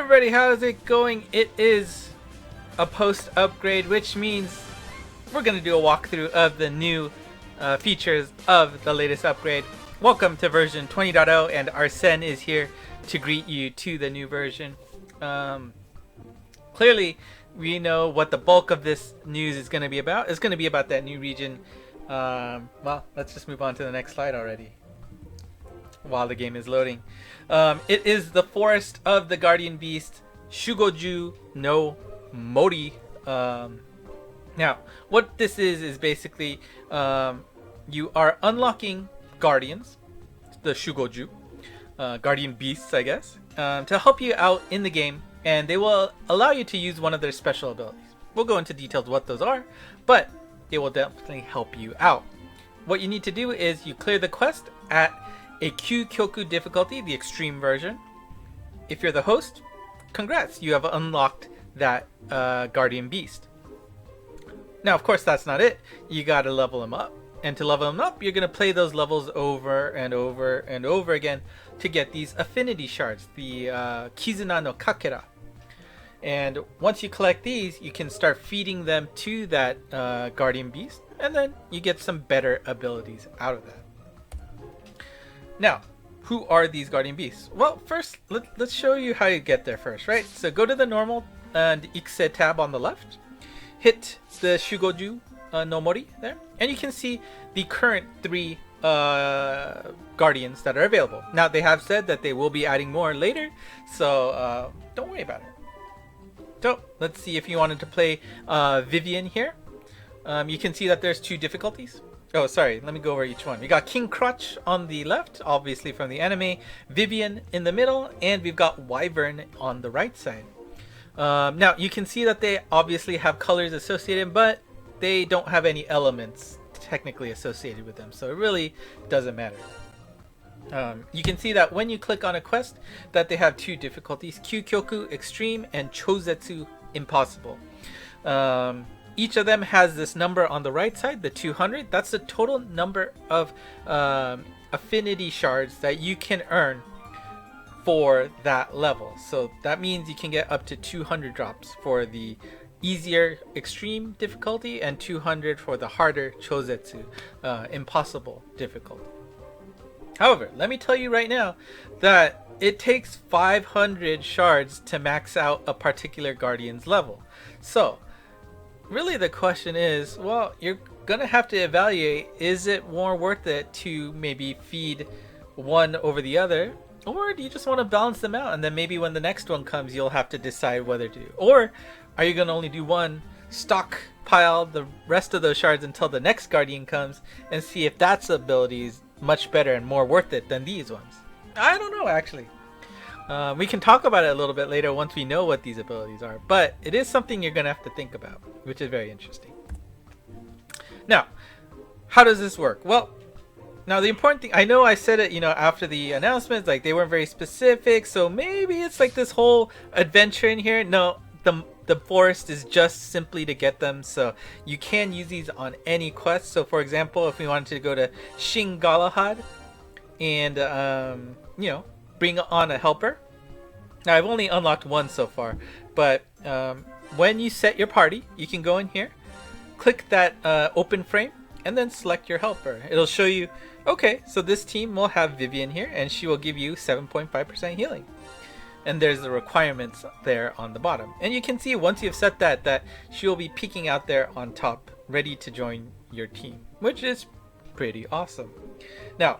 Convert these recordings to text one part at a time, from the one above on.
everybody, how's it going? It is a post upgrade, which means we're going to do a walkthrough of the new features of the latest upgrade. Welcome to version 20.0, and Arsene is here to greet you to the new version. Clearly, we know what the bulk of this news is going to be about. It's going to be about that new region. Well, let's just move on to the next slide already while the game is loading. It is the forest of the guardian beast,守護獣の森. Now, what this is basically you are unlocking guardians, the守護獣, guardian beasts, I guess, to help you out in the game, and they will allow you to use one of their special abilities. We'll go into details what those are, but they will definitely help you out. What you need to do is you clear the quest at a Q-Kyoku difficulty, the extreme version. If you're the host, congrats, you have unlocked that guardian beast. Now, of course, that's not it. You gotta level them up. And to level them up, you're gonna play those levels over and over and over again to get these affinity shards, the Kizuna no Kakera. And once you collect these, you can start feeding them to that guardian beast, and then you get some better abilities out of that. Now, who are these guardian beasts? Well, first, let's show you how you get there first, right? So go to the normal and Ikse tab on the left, hit the守護獣no Mori there, and you can see the current 3 guardians that are available. Now, they have said that they will be adding more later, so don't worry about it. So let's see if you wanted to play Vivian here. You can see that there's 2 difficulties. Oh, sorry, let me go over each one. We got King Crutch on the left, obviously from the anime, Vivian in the middle, and we've got Wyvern on the right side. Now, you can see that they obviously have colors associated, but they don't have any elements technically associated with them, so it really doesn't matter. You can see that when you click on a quest that they have 2 difficulties, Q-Kyoku Extreme and Chozetsu Impossible. Each of them has this number on the right side, the 200. That's the total number of affinity shards that you can earn for that level. So that means you can get up to 200 drops for the easier extreme difficulty and 200 for the harder Chozetsu impossible difficulty. However, let me tell you right now that it takes 500 shards to max out a particular guardian's level. So really the question is, well, you're gonna have to evaluate, is it more worth it to maybe feed one over the other, or do you just want to balance them out, and then maybe when the next one comes you'll have to decide whether to, or are you gonna only do one, stockpile the rest of those shards until the next guardian comes and see if that's ability is much better and more worth it than these ones? I don't know, actually. We can talk about it a little bit later once we know what these abilities are, but it is something you're gonna have to think about, which is very interesting. Now, how does this work? Well, now the important thing, I know I said it, after the announcements, like they weren't very specific, so maybe it's like this whole adventure in here. No, the forest is just simply to get them, so you can use these on any quest. So for example, if we wanted to go to Shin Galahad and bring on a helper. Now, I've only unlocked one so far, but when you set your party, you can go in here, click that open frame, and then select your helper. It'll show you, okay, so this team will have Vivian here, and she will give you 7.5% healing. And there's the requirements there on the bottom. And you can see once you've set that she will be peeking out there on top, ready to join your team, which is pretty awesome. Now,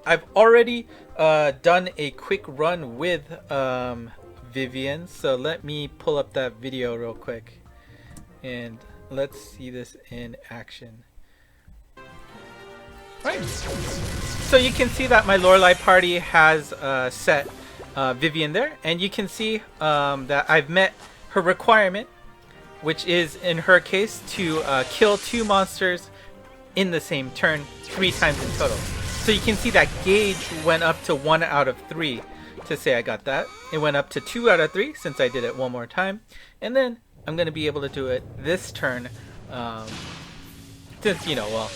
I've already done a quick run with Vivian, so let me pull up that video real quick and let's see this in action. Right, so you can see that my Lorelei party has set Vivian there, and you can see that I've met her requirement, which is in her case to kill 2 monsters in the same turn 3 times in total. So you can see that gauge went up to 1 out of 3 to say I got that. It went up to 2 out of 3 since I did it one more time. And then I'm going to be able to do it this turn since, well,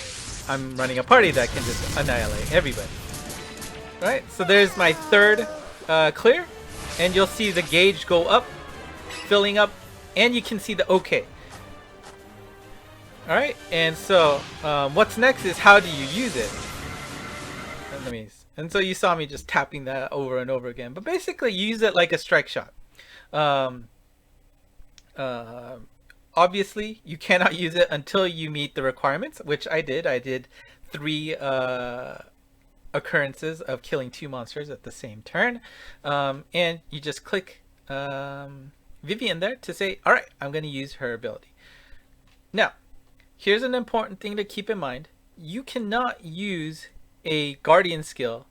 I'm running a party that can just annihilate everybody. Right, so there's my 3rd clear. and you'll see the gauge go up, filling up, and you can see the OK. Alright, and so what's next is how do you use it? And so you saw me just tapping that over and over again. But basically, you use it like a strike shot. Obviously, you cannot use it until you meet the requirements, which I did. I did 3 occurrences of killing 2 monsters at the same turn. And you just click Vivian there to say, all right, I'm going to use her ability. Now, here's an important thing to keep in mind. You cannot use a guardian skill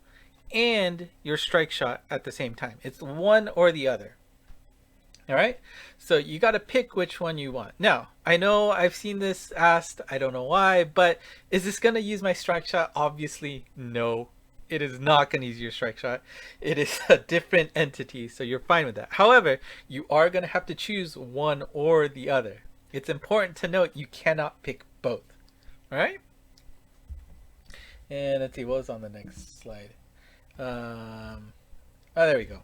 and your strike shot at the same time. It's one or the other. All right, so you got to pick which one you want. Now, I know I've seen this asked, I don't know why, but is this going to use my strike shot? Obviously, no. It is not going to use your strike shot. It is a different entity, so you're fine with that. However, you are going to have to choose one or the other. It's important to note you cannot pick both. All right? And let's see, what was on the next slide? Oh, there we go.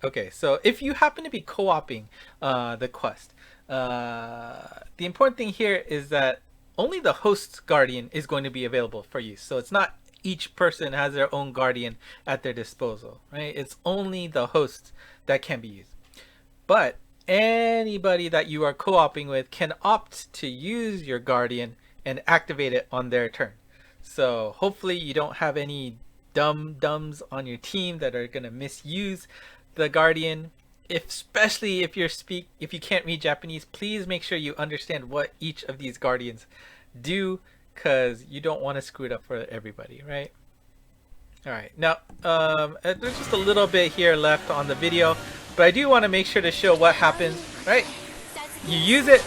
Okay, so if you happen to be co-oping the quest, the important thing here is that only the host's guardian is going to be available for use. So it's not each person has their own guardian at their disposal, right? It's only the hosts that can be used. But anybody that you are co-oping with can opt to use your guardian and activate it on their turn. So hopefully you don't have any dum-dums on your team that are going to misuse the guardian. Especially if you can't read Japanese, please make sure you understand what each of these guardians do, because you don't want to screw it up for everybody, right? All right, now there's just a little bit here left on the video, but I do want to make sure to show what happens, right? You use it,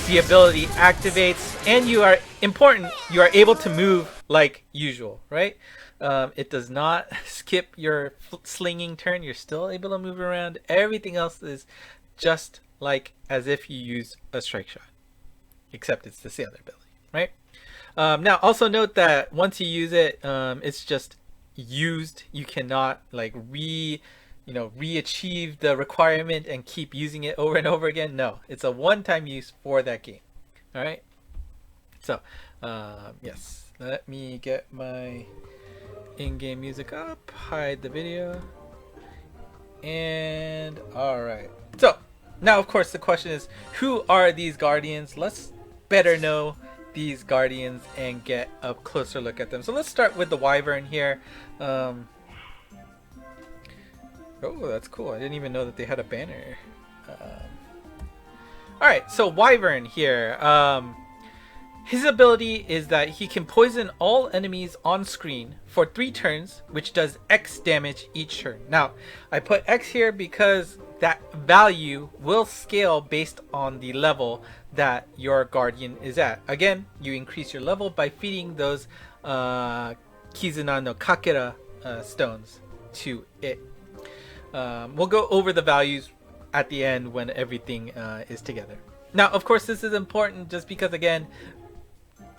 the ability activates, and you are able to move like usual, right? It does not skip your slinging turn. You're still able to move around. Everything else is just like as if you use a strike shot, except it's the sailor ability, right? Now also note that once you use it, it's just used. You cannot like re-achieve the requirement and keep using it over and over again. No, it's a one-time use for that game. All right, so yes, let me get my in-game music up, hide the video, and all right, so now of course the question is, who are these guardians? Let's better know these guardians and get a closer look at them. So let's start with the wyvern here. Oh, that's cool. I didn't even know that they had a banner. Alright, so wyvern here. His ability is that he can poison all enemies on screen for 3 turns, which does X damage each turn. Now, I put X here because that value will scale based on the level that your guardian is at. Again, you increase your level by feeding those Kizuna no Kakera stones to it. We'll go over the values at the end when everything is together. Now, of course, this is important just because, again,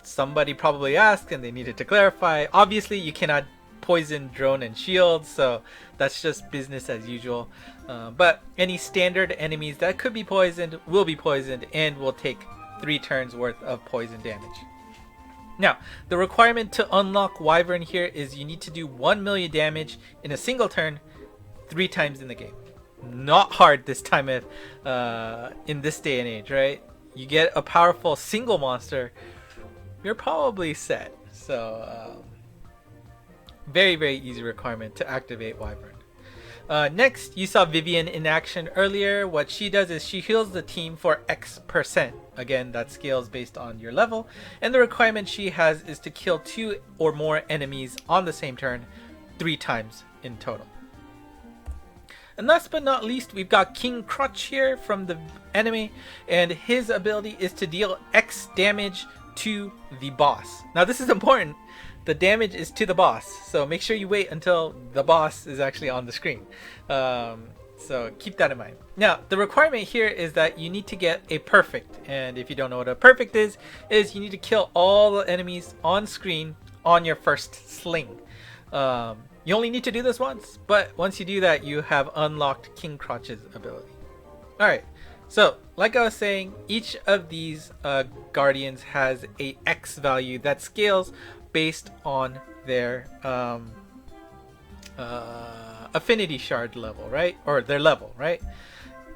somebody probably asked and they needed to clarify. Obviously, you cannot poison drone and shield, so that's just business as usual. But any standard enemies that could be poisoned will be poisoned and will take 3 turns worth of poison damage. Now, the requirement to unlock wyvern here is you need to do 1 million damage in a single turn 3 times in the game. Not hard this time in this day and age, right? You get a powerful single monster, you're probably set. So very, very easy requirement to activate wyvern. Next, you saw Vivian in action earlier. What she does is she heals the team for X%. Again, that scales based on your level. And the requirement she has is to kill 2 or more enemies on the same turn 3 times in total. And last but not least, we've got King Crutch here from the enemy, and his ability is to deal X damage to the boss. Now this is important. The damage is to the boss, so make sure you wait until the boss is actually on the screen. So keep that in mind. Now, the requirement here is that you need to get a perfect, and if you don't know what a perfect is you need to kill all the enemies on screen on your first sling. You only need to do this once, but once you do that, you have unlocked King Crotch's ability. Alright, so like I was saying, each of these guardians has a X value that scales based on their affinity shard level, right? Or their level, right?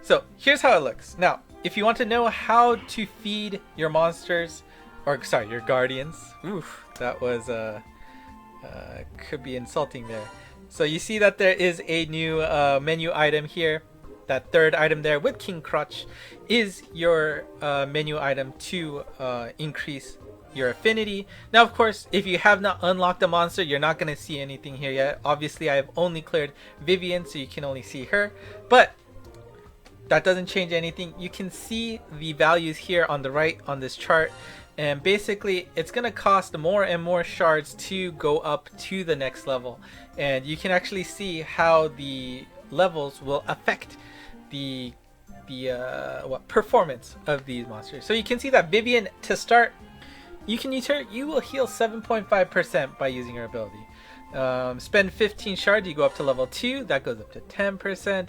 So here's how it looks. Now, if you want to know how to feed your monsters, or sorry, your guardians, oof, that was could be insulting there. So you see that there is a new menu item here. That third item there with King Crotch is your menu item to increase your affinity. Now, of course, if you have not unlocked a monster, you're not going to see anything here yet. Obviously, I have only cleared Vivian, so you can only see her. But that doesn't change anything. You can see the values here on the right on this chart. And basically, it's going to cost more and more shards to go up to the next level. And you can actually see how the levels will affect the performance of these monsters. So you can see that Vivian, to start, you can use her. You will heal 7.5% by using her ability. Spend 15 shards, you go up to level 2. That goes up to 10%.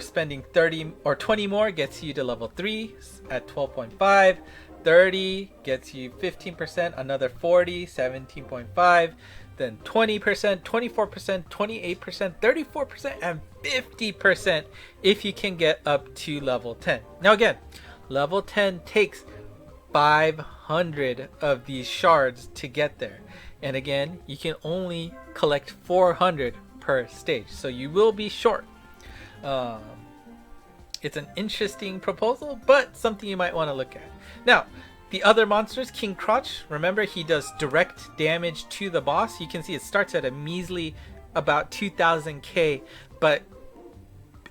Spending 30 or 20 more gets you to level 3 at 12.5. 30 gets you 15%. Another 40, 17.5. Then 20%, 24%, 28%, 34%, and 50% if you can get up to level 10. Now again, level 10 takes 500 of these shards to get there. And again, you can only collect 400 per stage. So you will be short. It's an interesting proposal, but something you might want to look at. Now, the other monsters, King Crotch, remember he does direct damage to the boss. You can see it starts at a measly about 2000k, but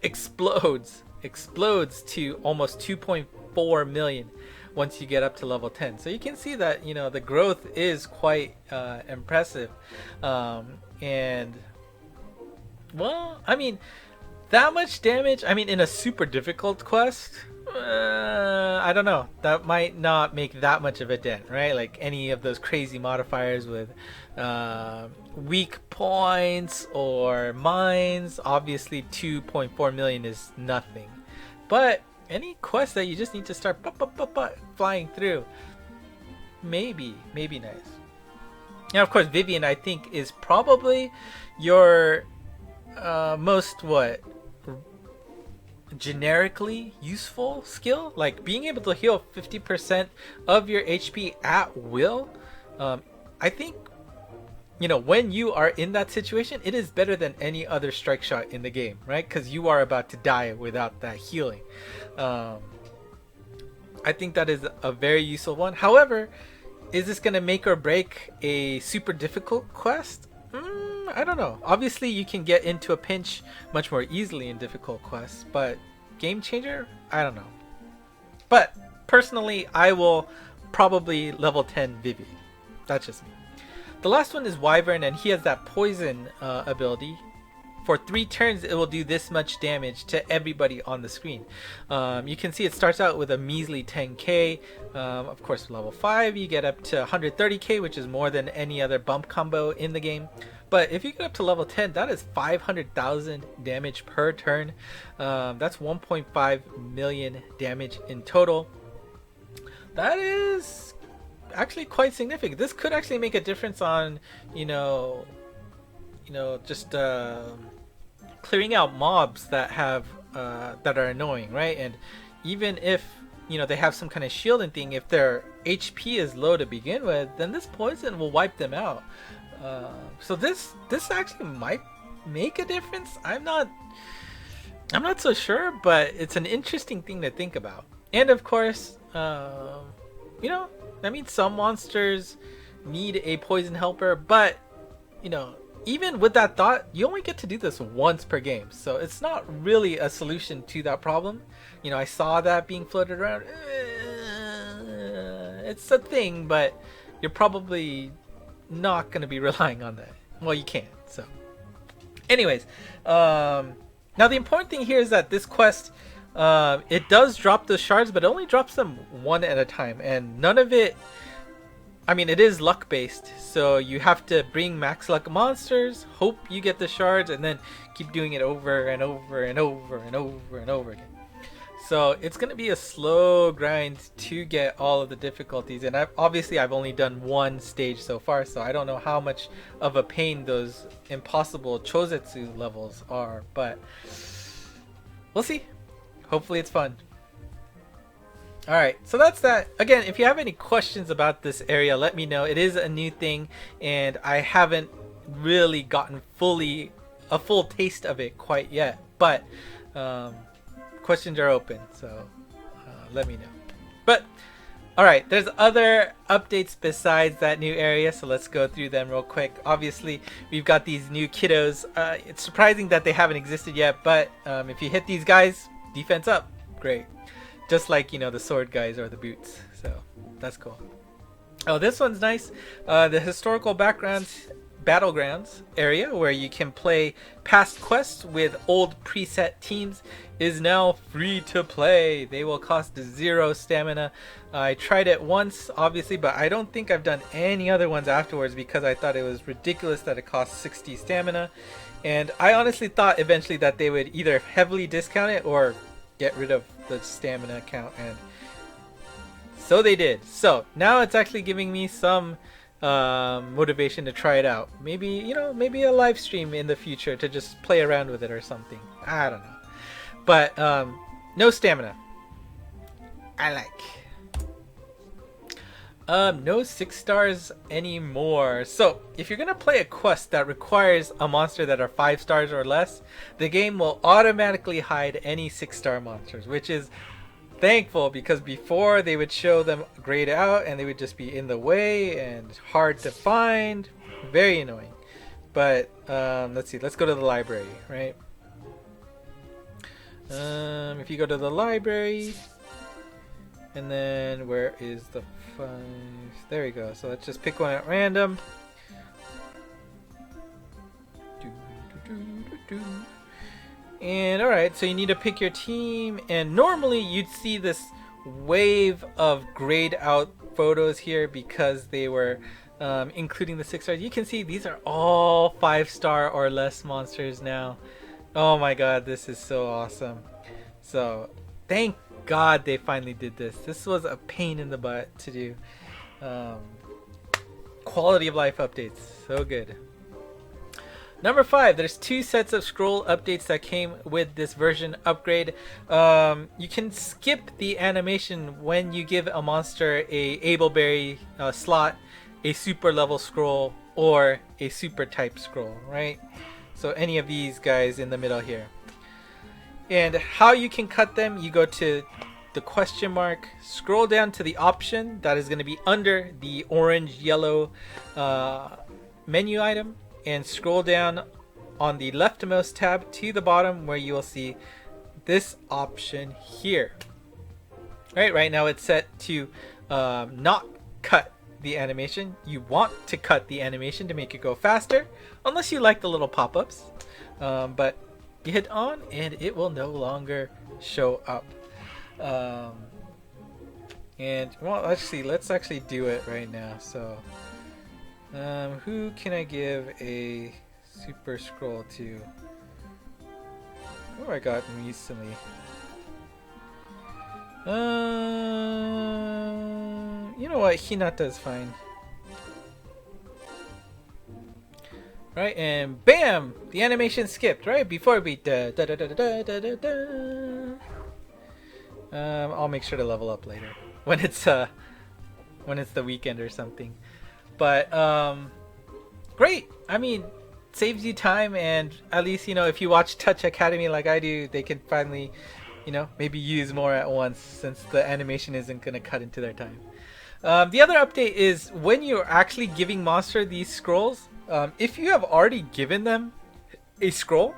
explodes to almost 2.4 million once you get up to level 10. So you can see that, you know, the growth is quite impressive. And well, I mean, that much damage, I mean, in a super difficult quest, I don't know, that might not make that much of a dent, right? Like any of those crazy modifiers with weak points or mines, obviously 2.4 million is nothing. But any quest that you just need to start flying through, maybe nice. Now, of course, Vivian, I think, is probably your most generically useful skill, like being able to heal 50% of your HP at will. I think, you know, when you are in that situation, it is better than any other strike shot in the game, right? Because you are about to die without that healing. I think that is a very useful one. However, is this going to make or break a super difficult quest? I don't know. Obviously, you can get into a pinch much more easily in difficult quests, but game changer? I don't know. But personally, I will probably level 10 Vivi. That's just me. The last one is Wyvern, and he has that poison ability. For 3 turns, it will do this much damage to everybody on the screen. You can see it starts out with a measly 10k. Of course, level 5, you get up to 130k, which is more than any other bump combo in the game. But if you get up to level 10, that is 500,000 damage per turn. That's 1.5 million damage in total. That is actually quite significant. This could actually make a difference on, just clearing out mobs that have that are annoying, right? And even if they have some kind of shielding thing, if their HP is low to begin with, then this poison will wipe them out. So this actually might make a difference. I'm not so sure, but it's an interesting thing to think about. And of course, that means some monsters need a poison helper, but even with that thought, you only get to do this once per game, so it's not really a solution to that problem. I saw that being floated around. It's a thing, but you're probably not going to be relying on that. Well, you can't. So anyways, now the important thing here is that this quest, it does drop the shards, but it only drops them one at a time, and none of it I mean, it is luck based, so you have to bring max luck monsters, hope you get the shards, and then keep doing it over and over and over and over and over again. So it's gonna be a slow grind to get all of the difficulties, and I've only done one stage so far, so I don't know how much of a pain those impossible Chozetsu levels are, but we'll see. Hopefully it's fun. Alright, so that's that. Again, if you have any questions about this area, let me know. It is a new thing, and I haven't really gotten a full taste of it quite yet, but questions are open, so let me know. But alright, there's other updates besides that new area, so let's go through them real quick. Obviously, we've got these new kiddos. It's surprising that they haven't existed yet, but if you hit these guys, defense up. Great. Just like, you know, the sword guys or the boots. So that's cool. Oh, this one's nice. The historical Battlegrounds area, where you can play past quests with old preset teams, is now free to play. They will cost 0 stamina. I tried it once, obviously, but I don't think I've done any other ones afterwards because I thought it was ridiculous that it cost 60 stamina. And I honestly thought eventually that they would either heavily discount it or get rid of the stamina count, and so they did. So now it's actually giving me some motivation to try it out. Maybe, you know, maybe a live stream in the future to just play around with it or something. I don't know. But no stamina. I like. No 6 stars anymore. So if you're gonna play a quest that requires a monster that are 5 stars or less, the game will automatically hide any 6-star monsters, which is thankful, because before they would show them grayed out and they would just be in the way and hard to find. Very annoying. But let's see, let's go to the library, right? If you go to the library, and then where is the 5? There we go. So let's just pick one at random. And alright, so you need to pick your team, and normally you'd see this wave of grayed out photos here because they were including the 6 stars. You can see these are all 5-star or less monsters now. Oh my god, this is so awesome. So thank God they finally did this. This was a pain in the butt to do. Quality of life updates, so good. Number 5, there's 2 sets of scroll updates that came with this version upgrade. You can skip the animation when you give a monster a Ableberry slot, a super level scroll, or a super type scroll, right? So any of these guys in the middle here. And how you can cut them, you go to the question mark, scroll down to the option that is going to be under the orange yellow menu item, and scroll down on the leftmost tab to the bottom where you will see this option here. Right now it's set to not cut the animation. You want to cut the animation to make it go faster, unless you like the little pop-ups, but you hit on and it will no longer show up. And well, let's actually do it right now. So who can I give a super scroll to? Who I got recently? You know what? Hinata is fine. Right, and bam! The animation skipped, right? Before we I'll make sure to level up later when it's the weekend or something. But great. I mean, saves you time, and at least, you know, if you watch Touch Academy like I do, they can finally, you know, maybe use more at once since the animation isn't gonna cut into their time. The other update is when you're actually giving monster these scrolls, if you have already given them a scroll,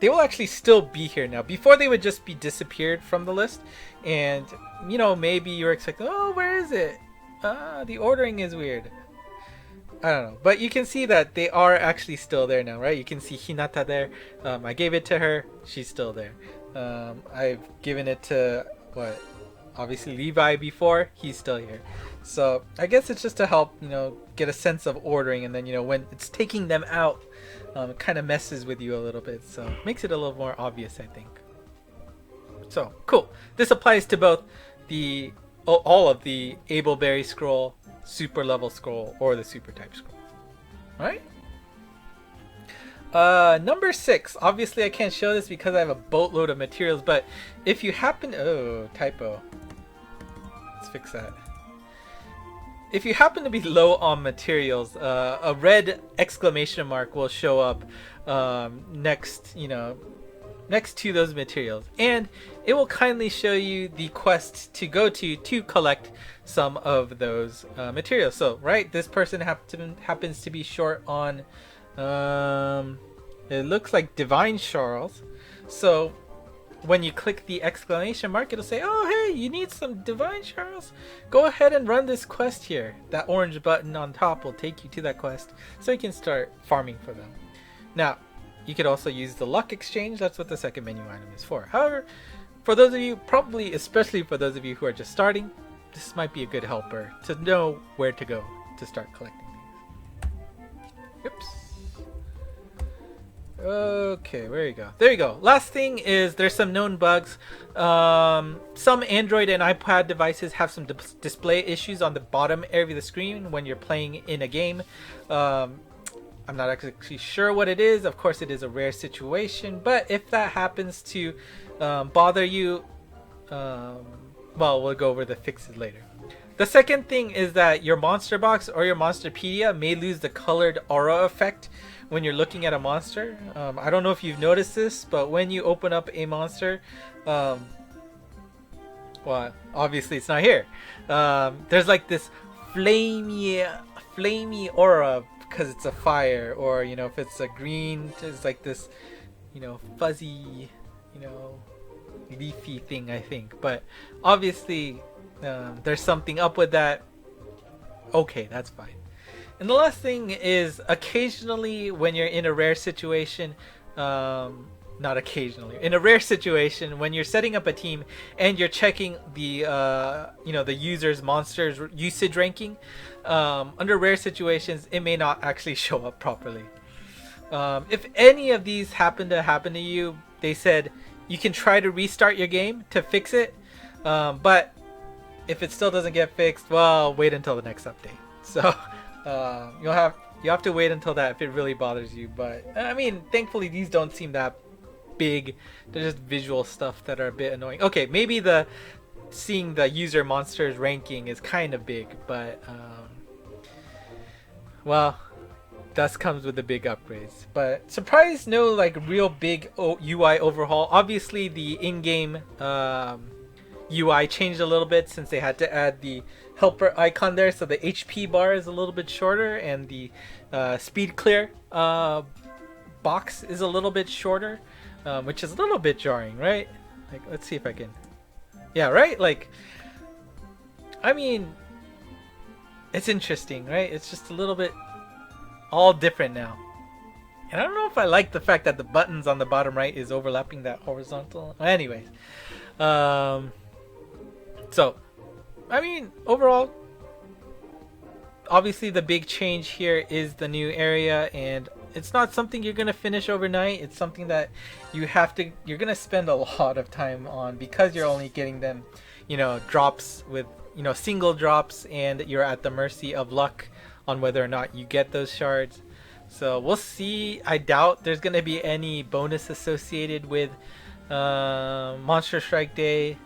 they will actually still be here now. Before, they would just be disappeared from the list, and you know, maybe you're expecting, oh, where is it? The ordering is weird. I don't know, but you can see that they are actually still there now, right? You can see Hinata there. I gave it to her, she's still there. I've given it to obviously Levi before, he's still here. So I guess it's just to help, get a sense of ordering, and then, when it's taking them out, it kind of messes with you a little bit. So makes it a little more obvious, I think. So cool. This applies to both all of the Ableberry scroll, super level scroll, or the super type scroll. All right. Number 6. Obviously, I can't show this because I have a boatload of materials. But if you happen, typo. Let's fix that. If you happen to be low on materials, a red exclamation mark will show up next to those materials, and it will kindly show you the quest to go to collect some of those materials. So, right, this person happens to be short on, it looks like Divine Charles. So when you click the exclamation mark, it'll say, oh, hey, you need some Divine Charles? Go ahead and run this quest here. That orange button on top will take you to that quest, so you can start farming for them. Now, you could also use the luck exchange. That's what the second menu item is for. However, for those of you, especially for those of you who are just starting, this might be a good helper to know where to go to start collecting these. Oops. Okay, there you go. Last thing is there's some known bugs. Some Android and iPad devices have some display issues on the bottom area of the screen when you're playing in a game. I'm not actually sure what it is. Of course, it is a rare situation, but if that happens to bother you, well, we'll go over the fixes later. The second thing is that your monster box or your monsterpedia may lose the colored aura effect when you're looking at a monster. I don't know if you've noticed this, but when you open up a monster, well, obviously it's not here. There's like this flamey aura because it's a fire, or if it's a green, it's like this, fuzzy, leafy thing, I think. But obviously, there's something up with that. Okay, that's fine. And the last thing is, occasionally when you're in a rare situation, not occasionally, in a rare situation, when you're setting up a team and you're checking the the user's monster's usage ranking, under rare situations it may not actually show up properly. If any of these happen to you, they said you can try to restart your game to fix it, but if it still doesn't get fixed, well, wait until the next update. So you have to wait until that if it really bothers you. But I mean, thankfully these don't seem that big. They're just visual stuff that are a bit annoying. Okay, maybe seeing the user monsters ranking is kind of big, but well, that comes with the big upgrades. But surprise, no like real big UI overhaul. Obviously the in-game UI changed a little bit since they had to add the helper icon there, so the HP bar is a little bit shorter, and the speed clear box is a little bit shorter, which is a little bit jarring, right? Like, let's see if I can, yeah, right, like, I mean, it's interesting, right? It's just a little bit all different now, and I don't know if I like the fact that the buttons on the bottom right is overlapping that horizontal. Anyways, so I mean, overall, obviously the big change here is the new area, and it's not something you're gonna finish overnight. It's something that you're gonna spend a lot of time on, because you're only getting them, drops with, single drops, and you're at the mercy of luck on whether or not you get those shards. So we'll see. I doubt there's gonna be any bonus associated with Monster Strike Day.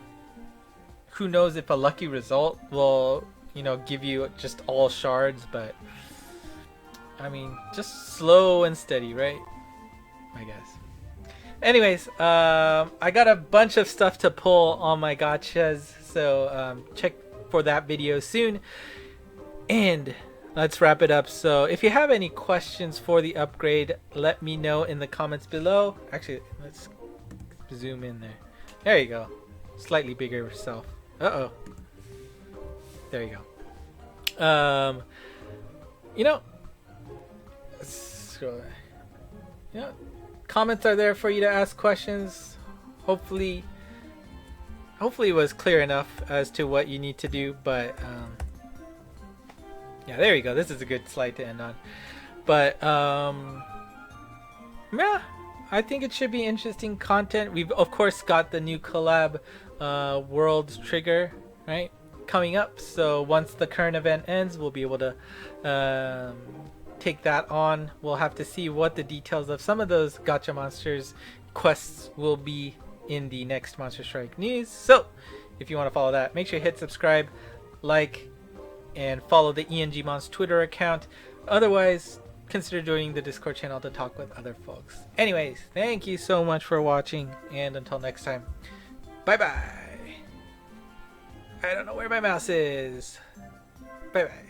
Who knows if a lucky result will, give you just all shards, but I mean, just slow and steady, right? I guess. Anyways, I got a bunch of stuff to pull on my gachas, so check for that video soon. And let's wrap it up. So if you have any questions for the upgrade, let me know in the comments below. Actually, let's zoom in there. There you go. Slightly bigger self. Uh-oh. There you go. Comments are there for you to ask questions. Hopefully it was clear enough as to what you need to do, but Yeah, there you go. This is a good slide to end on. But yeah, I think it should be interesting content. We've of course got the new collab world trigger, right, coming up. So once the current event ends, we'll be able to take that on. We'll have to see what the details of some of those Gacha Monsters quests will be in the next Monster Strike news. So if you want to follow that, make sure you hit subscribe, like, and follow the ENG Mons Twitter account. Otherwise, consider joining the Discord channel to talk with other folks. Anyways, thank you so much for watching, and until next time, bye bye. I don't know where my mouse is. Bye bye.